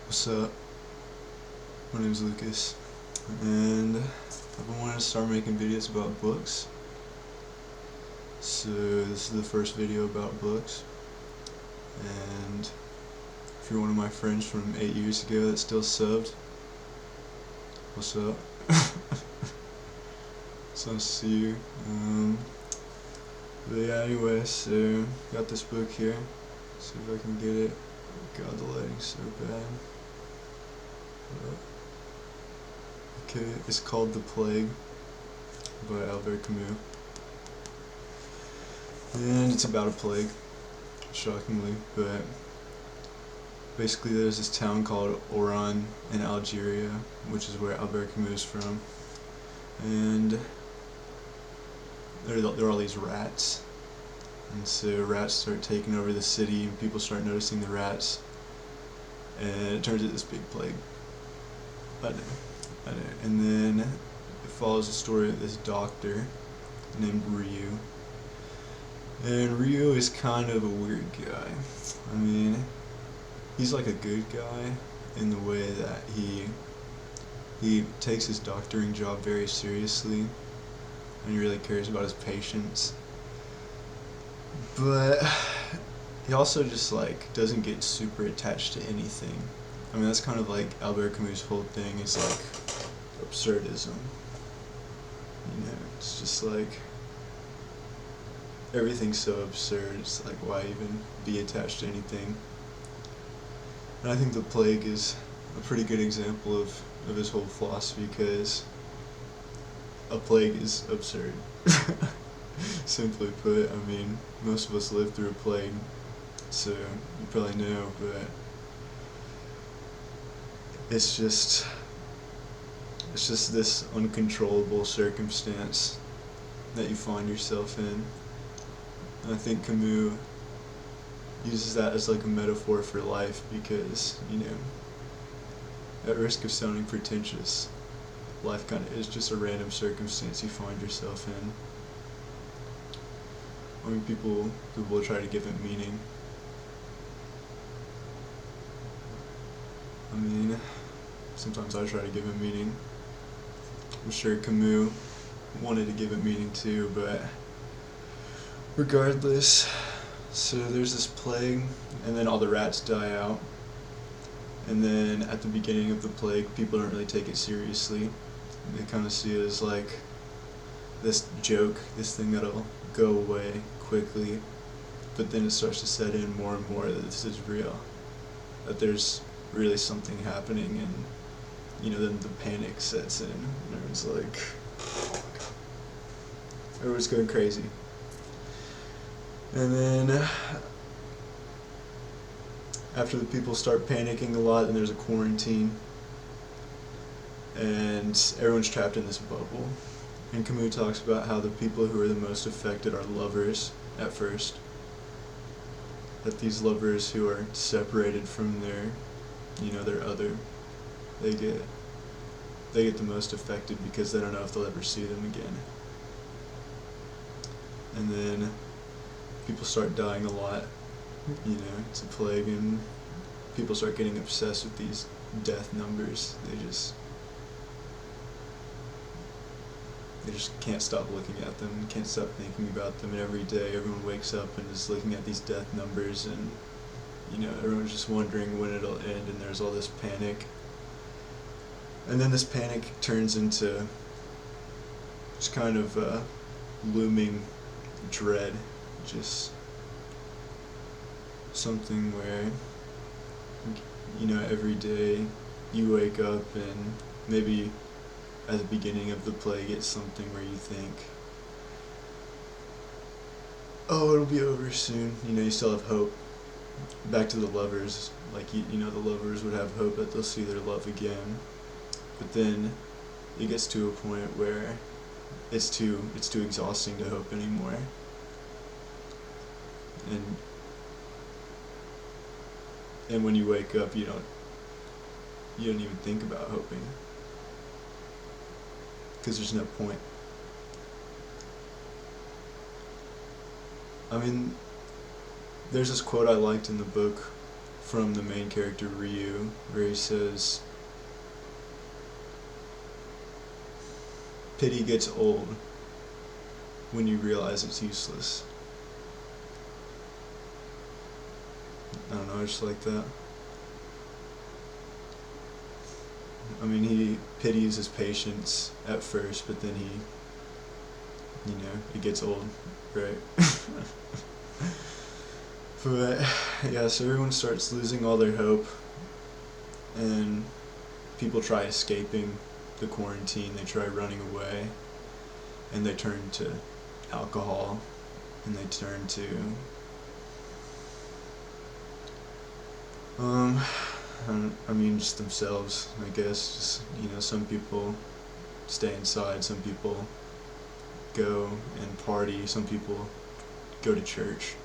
What's up? My name's Lucas, and I've been wanting to start making videos about books. So this is the first video about books, and if you're one of my friends from 8 years ago that still subbed, what's up? It's nice to see you. But yeah, anyway, so got this book here. See if I can get it. God, the lighting's so bad. Okay, it's called The Plague by Albert Camus. And it's about a plague, shockingly, but basically there's this town called Oran in Algeria, which is where Albert Camus is from, and there are all these rats, and so rats start taking over the city, and people start noticing the rats, and it turns into this big plague. I know. And then it follows the story of this doctor named Ryu. And Ryu is kind of a weird guy. I mean, he's like a good guy in the way that he takes his doctoring job very seriously, and he really cares about his patients. But he also just like doesn't get super attached to anything. I mean, that's kind of like Albert Camus' whole thing is like absurdism. You know, it's just like everything's so absurd, it's like why even be attached to anything? And I think The Plague is a pretty good example of his whole philosophy, because a plague is absurd. Simply put, I mean, most of us live through a plague, so you probably know, but it's just this uncontrollable circumstance that you find yourself in. And I think Camus uses that as like a metaphor for life, because, you know, at risk of sounding pretentious, life kind of is just a random circumstance you find yourself in. I mean, people will try to give it meaning. I mean, sometimes I try to give it meaning. I'm sure Camus wanted to give it meaning too, but regardless, so there's this plague, and then all the rats die out, and then at the beginning of the plague, people don't really take it seriously. They kind of see it as like this joke, this thing that'll go away quickly, but then it starts to set in more and more that this is real, that there's really something happening, and you know, then the panic sets in, and everyone's like, oh my god, everyone's going crazy. And then after the people start panicking a lot, and there's a quarantine, and everyone's trapped in this bubble. And Camus talks about how the people who are the most affected are lovers at first. That these lovers who are separated from their, you know, their other, they get the most affected because they don't know if they'll ever see them again. And then people start dying a lot. You know, it's a plague, and people start getting obsessed with these death numbers. They just can't stop looking at them, can't stop thinking about them, and every day everyone wakes up and is looking at these death numbers, and you know, everyone's just wondering when it'll end, and there's all this panic. And then this panic turns into just kind of looming dread, just something where, you know, every day you wake up and maybe at the beginning of the plague it's something where you think, oh, it'll be over soon, you know, you still have hope. Back to the lovers, like, you know, the lovers would have hope that they'll see their love again, but then it gets to a point where it's too exhausting to hope anymore, and when you wake up, you don't even think about hoping, because there's no point. I mean, there's this quote I liked in the book from the main character Ryu, where he says, "Pity gets old when you realize it's useless." I don't know, I just like that. I mean, he pities his patients at first, but then it gets old, right? But, yeah, so everyone starts losing all their hope, and people try escaping the quarantine, they try running away, and they turn to alcohol, and they turn to, just themselves, I guess. Just, some people stay inside, some people go and party, some people go to church.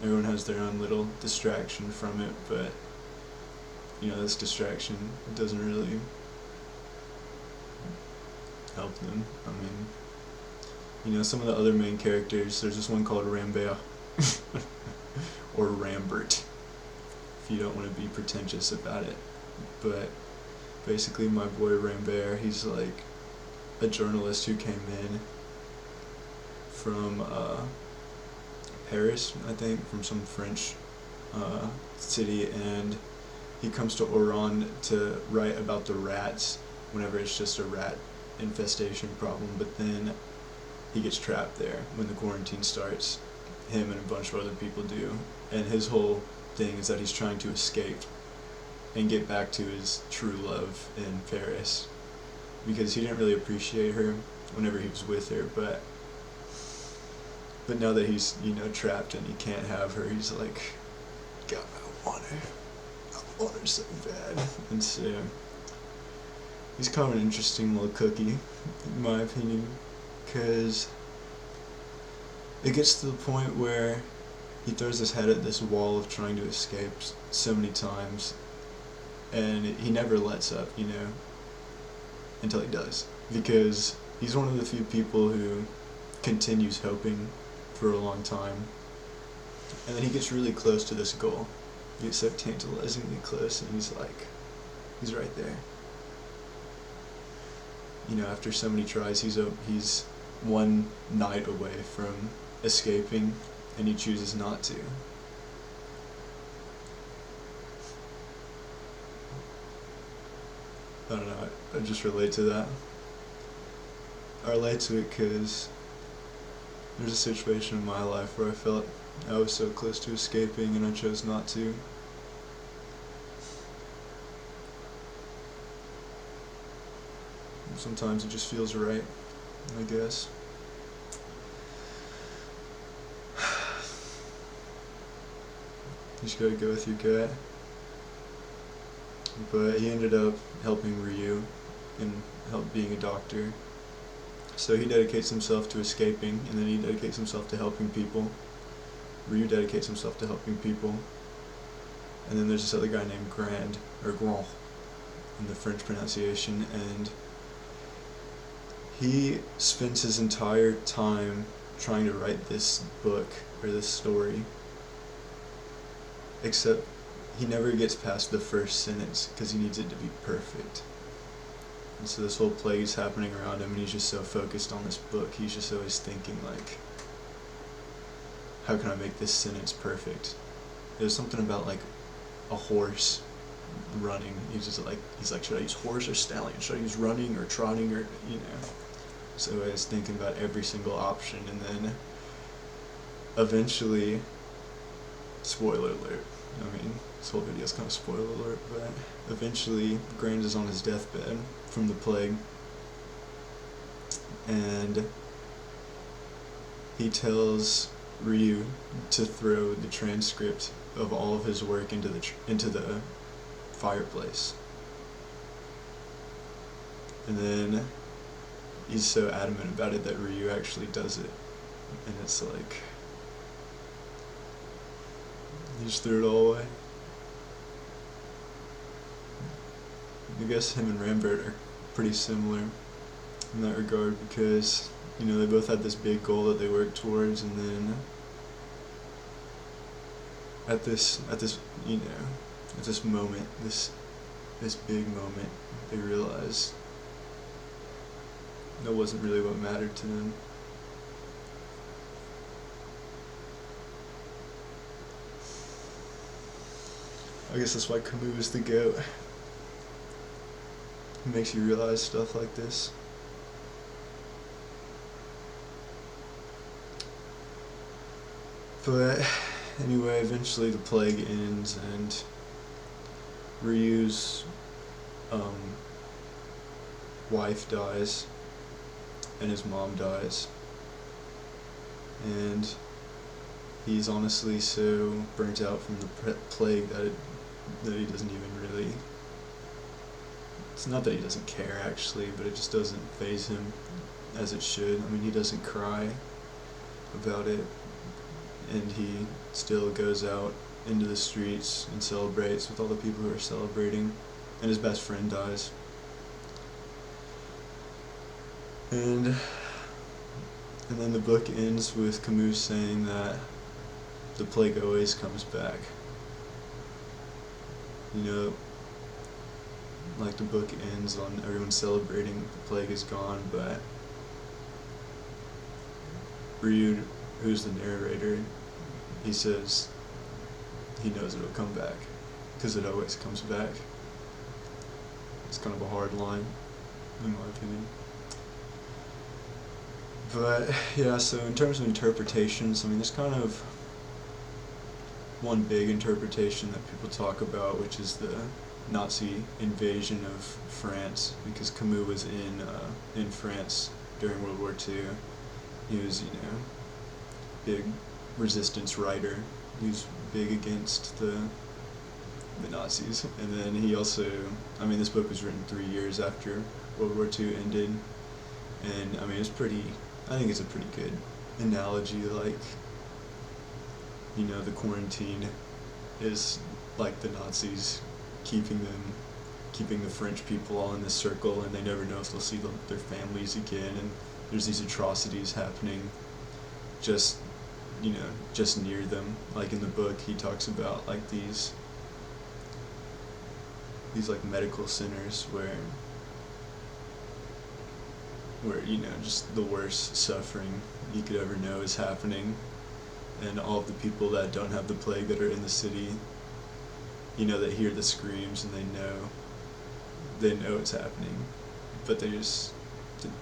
Everyone has their own little distraction from it, but this distraction doesn't really help them. I mean, some of the other main characters, there's this one called Rambert, or Rambert, if you don't want to be pretentious about it. But basically my boy Rambert, he's like a journalist who came in from Paris, I think, from some French city, and he comes to Oran to write about the rats whenever it's just a rat infestation problem, but then he gets trapped there when the quarantine starts. Him and a bunch of other people do, and his whole thing is that he's trying to escape and get back to his true love in Paris, because he didn't really appreciate her whenever he was with her, but now that he's trapped and he can't have her, he's like, God, I want her so bad. And so he's kind of an interesting little cookie, in my opinion, because it gets to the point where he throws his head at this wall of trying to escape so many times, and he never lets up, until he does, because he's one of the few people who continues hoping for a long time, and then he gets really close to this goal. He gets so tantalizingly close, and he's right there. After so many tries, he's one night away from escaping, and he chooses not to. I don't know, I just relate to that. I relate to it because there's a situation in my life where I felt I was so close to escaping and I chose not to. Sometimes it just feels right, I guess. You just gotta go with your gut. But he ended up helping Ryu and being a doctor. So he dedicates himself to escaping, and then he dedicates himself to helping people. Ryu dedicates himself to helping people. And then there's this other guy named Grand in the French pronunciation, and he spends his entire time trying to write this book, or this story, except he never gets past the first sentence because he needs it to be perfect. And so this whole plague is happening around him, and he's just so focused on this book. He's just always thinking, like, how can I make this sentence perfect? There's something about, like, a horse running. He's like, should I use horse or stallion? Should I use running or trotting or, So I was thinking about every single option, and then eventually, spoiler alert, this whole video is kind of spoiler alert, but eventually Grand is on his deathbed from the plague, and he tells Ryu to throw the transcript of all of his work into the fireplace. And then he's so adamant about it that Ryu actually does it, and it's like he just threw it all away. I guess him and Rambert are pretty similar in that regard, because they both had this big goal that they worked towards, and then at this at this moment, this big moment, they realize that wasn't really what mattered to them. I guess that's why Camus is the GOAT. It makes you realize stuff like this. But anyway, eventually the plague ends and Ryu's wife dies and his mom dies, and he's honestly so burnt out from the plague that he doesn't even really, it's not that he doesn't care actually, but it just doesn't faze him as it should. I mean, he doesn't cry about it, and he still goes out into the streets and celebrates with all the people who are celebrating, and his best friend dies. And then the book ends with Camus saying that the plague always comes back. You know, like the book ends on everyone celebrating the plague is gone, but Ryu, who's the narrator, he says he knows it'll come back, because it always comes back. It's kind of a hard line, in my opinion. But yeah, so in terms of interpretations, I mean, there's kind of one big interpretation that people talk about, which is the Nazi invasion of France, because Camus was in France during World War II. He was, big resistance writer. He was big against the Nazis, and then he also, I mean, this book was written 3 years after World War II ended, and I mean, I think it's a pretty good analogy, like, the quarantine is like the Nazis keeping the French people all in this circle, and they never know if they'll see their families again, and there's these atrocities happening just near them. Like in the book, he talks about like these like medical centers where just the worst suffering you could ever know is happening, and all of the people that don't have the plague that are in the city, they hear the screams and they know it's happening, but they just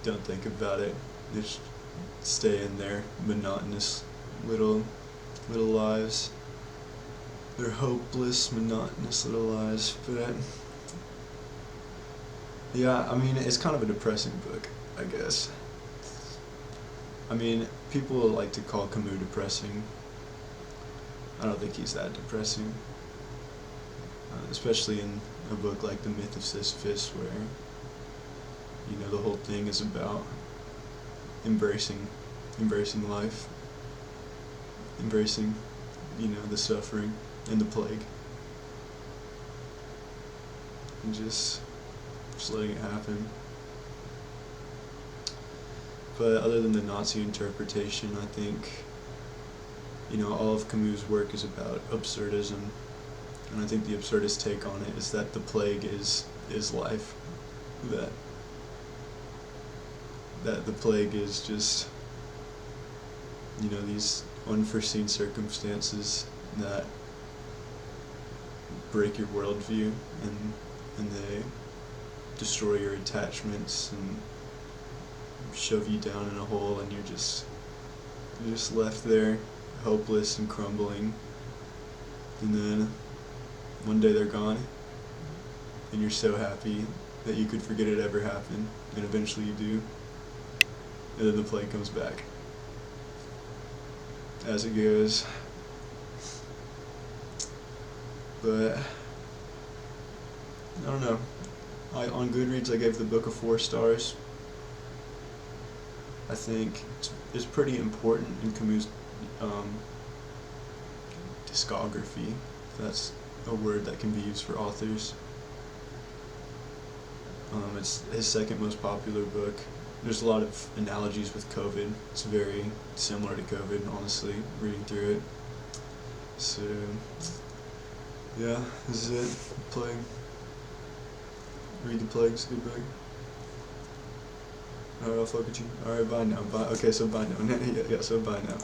don't think about it. They just stay in their monotonous little lives. They're hopeless, monotonous little lives. But yeah, I mean, it's kind of a depressing book, I guess. I mean, people like to call Camus depressing. I don't think he's that depressing. Especially in a book like The Myth of Sisyphus, where, the whole thing is about embracing life, embracing, the suffering and the plague, and just letting it happen. But other than the Nazi interpretation, I think, all of Camus' work is about absurdism, and I think the absurdist take on it is that the plague is life, that the plague is just, these unforeseen circumstances that break your worldview, and they destroy your attachments and shove you down in a hole, and you're just left there hopeless and crumbling, and then one day they're gone, and you're so happy that you could forget it ever happened, and eventually you do, and then the plague comes back, as it goes. But I don't know. On Goodreads, I gave the book 4 stars. I think it's pretty important in Camus' discography, if that's a word that can be used for authors. It's his second most popular book. There's a lot of analogies with COVID. It's very similar to COVID, honestly, reading through it. So, yeah, this is it. Plague. Read the Plague's good book. Alright, I'll fuck with you. Alright, bye now. Bye. Okay, so bye now. Yeah, so bye now.